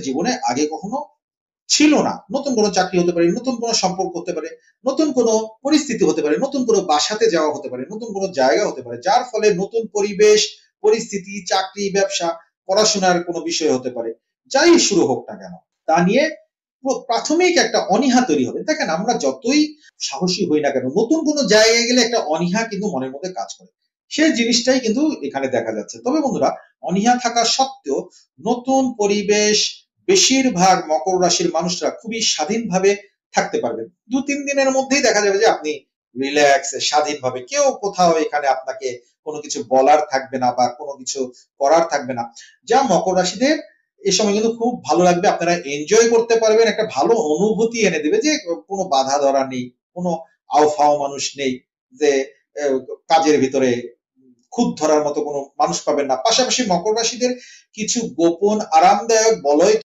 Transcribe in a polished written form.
জীবনে আগে কখনো ছিল না। নতুন কোনো চাকরি হতে পারে, নতুন কোনো সম্পর্ক হতে পারে, নতুন কোনো পরিস্থিতি হতে পারে, নতুন কোনো বাসাতে যাওয়া হতে পারে, নতুন কোনো জায়গা হতে পারে। যার ফলে নতুন পরিবেশ, পরিস্থিতি, চাকরি, ব্যবসা, পড়াশোনার কোনো বিষয় হতে পারে। যাই শুরু হোক না কেন, তা নিয়ে প্রাথমিক একটা অনীহা তৈরি হবে। দেখেন আমরা যতই সাহসী হই না কেন, নতুন কোনো জায়গায় গেলে একটা অনীহা কিন্তু মনের মধ্যে কাজ করে। সেই জিনিসটাই কিন্তু এখানে দেখা যাচ্ছে। তবে বন্ধুরা, অনীহা থাকা সত্ত্বেও নতুন পরিবেশ বেশিরভাগ মকর রাশির মানুষরা খুবই স্বাধীনভাবে থাকতে পারবেন। ২-৩ দিনের মধ্যেই দেখা যাবে যে আপনি রিল্যাক্স স্বাধীনভাবে, কেউ কোথাও এখানে আপনাকে কোনো কিছু বলার থাকবে না বা কোনো কিছু করার থাকবে না। যা মকর রাশিদের এ সময় কিন্তু খুব ভালো লাগবে। আপনারা এনজয় করতে পারবেন, একটা ভালো অনুভূতি এনে দেবে যে কোনো বাধা ধরা নেই, কোনো আউফাও মানুষ নেই যে কাজের ভিতরে খুঁত ধরার মতো কোনো মানুষ পাবেন না। পাশাপাশি মকর রাশিদের কিছু গোপন আরামদায়ক বলয়